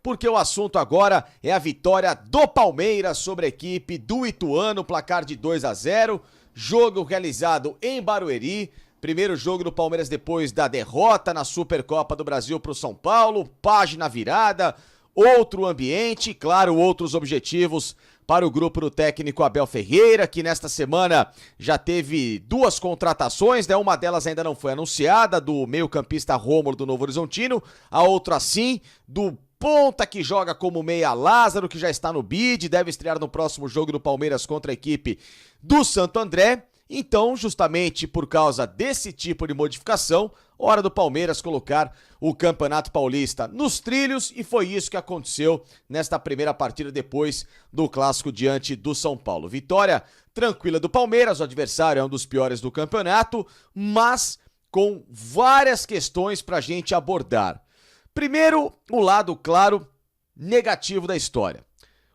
porque o assunto agora é a vitória do Palmeiras sobre a equipe do Ituano, placar de 2-0, jogo realizado em Barueri, primeiro jogo do Palmeiras depois da derrota na Supercopa do Brasil para o São Paulo, página virada, outro ambiente, claro, outros objetivos para o grupo do técnico Abel Ferreira, que nesta semana já teve duas contratações, né? Uma delas ainda não foi anunciada, do meio-campista Rômulo do Novo Horizontino, a outra sim, do ponta que joga como meia Lázaro, que já está no bid, deve estrear no próximo jogo do Palmeiras contra a equipe do Santo André. Então, justamente por causa desse tipo de modificação, hora do Palmeiras colocar o Campeonato Paulista nos trilhos, e foi isso que aconteceu nesta primeira partida depois do clássico diante do São Paulo. Vitória tranquila do Palmeiras, o adversário é um dos piores do campeonato, mas com várias questões para a gente abordar. Primeiro, o lado, claro, negativo da história.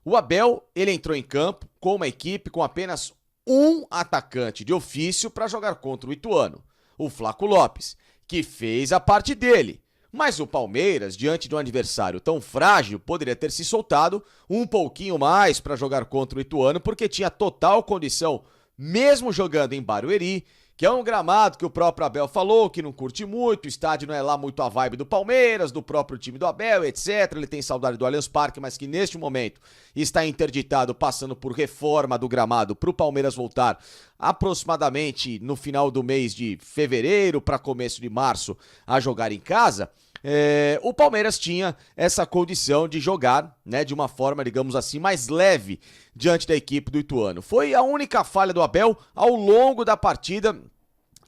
O Abel, ele entrou em campo com uma equipe com apenas um atacante de ofício para jogar contra o Ituano, o Flaco Lopes, que fez a parte dele. Mas o Palmeiras, diante de um adversário tão frágil, poderia ter se soltado um pouquinho mais para jogar contra o Ituano, porque tinha total condição, mesmo jogando em Barueri, que é um gramado que o próprio Abel falou que não curte muito, o estádio não é lá muito a vibe do Palmeiras, do próprio time do Abel, etc. Ele tem saudade do Allianz Parque, mas que neste momento está interditado, passando por reforma do gramado para o Palmeiras voltar aproximadamente no final do mês de fevereiro para começo de março a jogar em casa. O Palmeiras tinha essa condição de jogar, né, de uma forma, digamos assim, mais leve diante da equipe do Ituano. Foi a única falha do Abel ao longo da partida,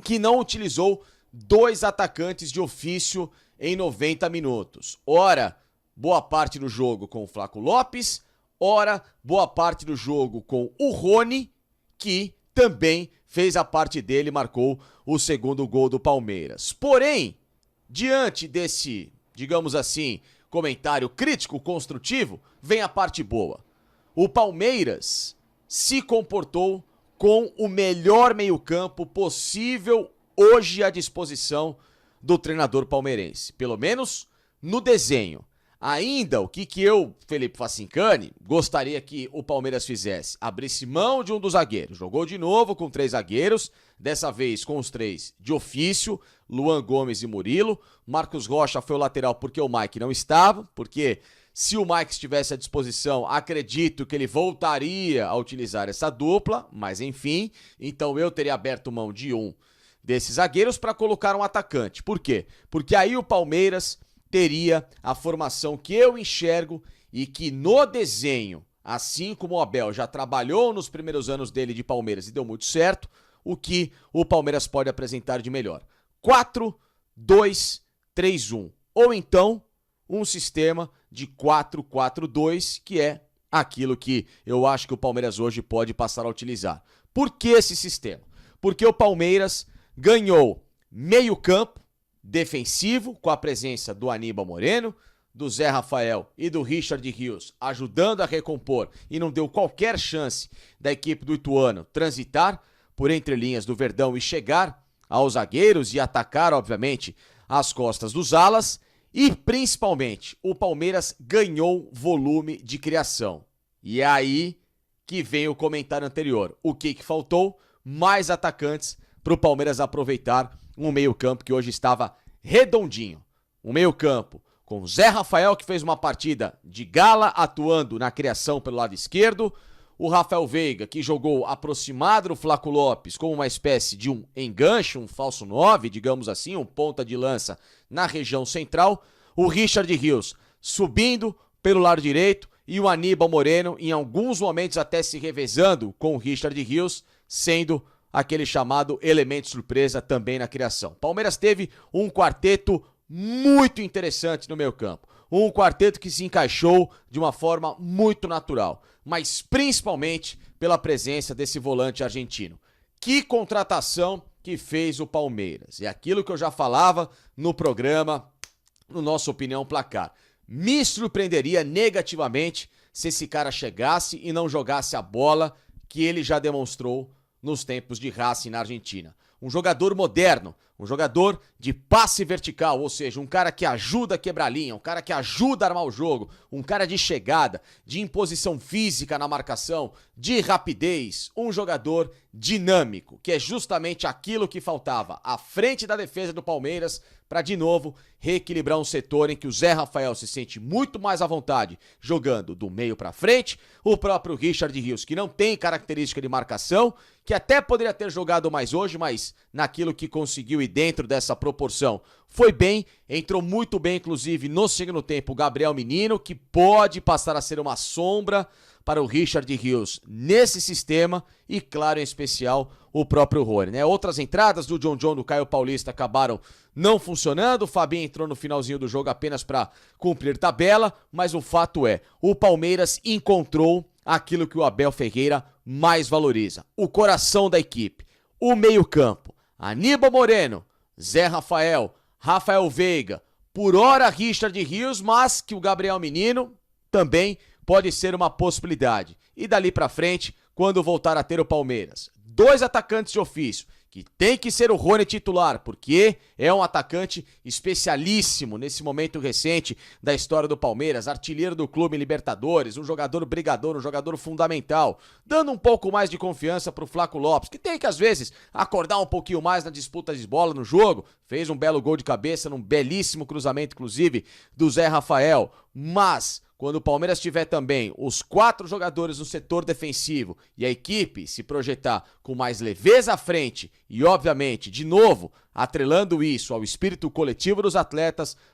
que não utilizou dois atacantes de ofício em 90 minutos. Ora, boa parte do jogo com o Flaco Lopes, ora, boa parte do jogo com o Rony, que também fez a parte dele e marcou o segundo gol do Palmeiras. Porém, diante desse, digamos assim, comentário crítico, construtivo, vem a parte boa. O Palmeiras se comportou com o melhor meio-campo possível hoje à disposição do treinador palmeirense. Pelo menos no desenho. Ainda, o que eu, Felipe Facincani, gostaria que o Palmeiras fizesse? Abrisse mão de um dos zagueiros. Jogou de novo com 3 zagueiros, dessa vez com os 3 de ofício, Luan Gomes e Murilo. Marcos Rocha foi o lateral porque o Mike não estava, porque se o Mike estivesse à disposição, acredito que ele voltaria a utilizar essa dupla, mas enfim, então eu teria aberto mão de um desses zagueiros para colocar um atacante. Por quê? Porque aí o Palmeiras teria a formação que eu enxergo e que no desenho, assim como o Abel já trabalhou nos primeiros anos dele de Palmeiras e deu muito certo, o que o Palmeiras pode apresentar de melhor. 4-2-3-1, ou então um sistema de 4-4-2, que é aquilo que eu acho que o Palmeiras hoje pode passar a utilizar. Por que esse sistema? Porque o Palmeiras ganhou meio campo defensivo, com a presença do Aníbal Moreno, do Zé Rafael e do Richard Rios ajudando a recompor, e não deu qualquer chance da equipe do Ituano transitar por entre linhas do Verdão e chegar aos zagueiros e atacar, obviamente, as costas dos alas. E principalmente, o Palmeiras ganhou volume de criação. E é aí que vem o comentário anterior. O que faltou? Mais atacantes para o Palmeiras aproveitar um meio-campo que hoje estava redondinho. Um meio-campo com Zé Rafael, que fez uma partida de gala, atuando na criação pelo lado esquerdo. O Rafael Veiga, que jogou aproximado do Flaco Lopes como uma espécie de um enganche, um falso 9, digamos assim, um ponta de lança na região central. O Richard Rios subindo pelo lado direito e o Aníbal Moreno, em alguns momentos até se revezando com o Richard Rios, sendo aquele chamado elemento surpresa também na criação. Palmeiras teve um quarteto muito interessante no meio campo. Um quarteto que se encaixou de uma forma muito natural, mas principalmente pela presença desse volante argentino. Que contratação que fez o Palmeiras. É aquilo que eu já falava no programa, no nosso Opinião Placar. Me surpreenderia negativamente se esse cara chegasse e não jogasse a bola que ele já demonstrou nos tempos de Racing na Argentina. um jogador moderno, um jogador de passe vertical, ou seja, um cara que ajuda a quebrar a linha, um cara que ajuda a armar o jogo, um cara de chegada, de imposição física na marcação, de rapidez, um jogador dinâmico, que é justamente aquilo que faltava à frente da defesa do Palmeiras para, de novo, reequilibrar um setor em que o Zé Rafael se sente muito mais à vontade jogando do meio para frente, o próprio Richard Rios, que não tem característica de marcação, que até poderia ter jogado mais hoje, mas naquilo que conseguiu e dentro dessa proporção foi bem, entrou muito bem, inclusive, no segundo tempo, o Gabriel Menino, que pode passar a ser uma sombra para o Richard Rios nesse sistema e, claro, em especial, o próprio Rony, né? Outras entradas do John do Caio Paulista acabaram não funcionando, o Fabinho entrou no finalzinho do jogo apenas para cumprir tabela, mas o fato é, o Palmeiras encontrou aquilo que o Abel Ferreira mais valoriza, o coração da equipe, o meio-campo, Aníbal Moreno, Zé Rafael, Rafael Veiga, por hora Richard Rios, mas que o Gabriel Menino também pode ser uma possibilidade. E dali pra frente, quando voltar a ter o Palmeiras, 2 atacantes de ofício, que tem que ser o Rony titular, porque é um atacante especialíssimo nesse momento recente da história do Palmeiras, artilheiro do clube em Libertadores, um jogador brigador, um jogador fundamental, dando um pouco mais de confiança pro Flaco Lopes, que tem que às vezes acordar um pouquinho mais na disputa de bola no jogo, fez um belo gol de cabeça num belíssimo cruzamento, inclusive, do Zé Rafael, mas quando o Palmeiras tiver também os 4 jogadores no setor defensivo e a equipe se projetar com mais leveza à frente e, obviamente, de novo, atrelando isso ao espírito coletivo dos atletas,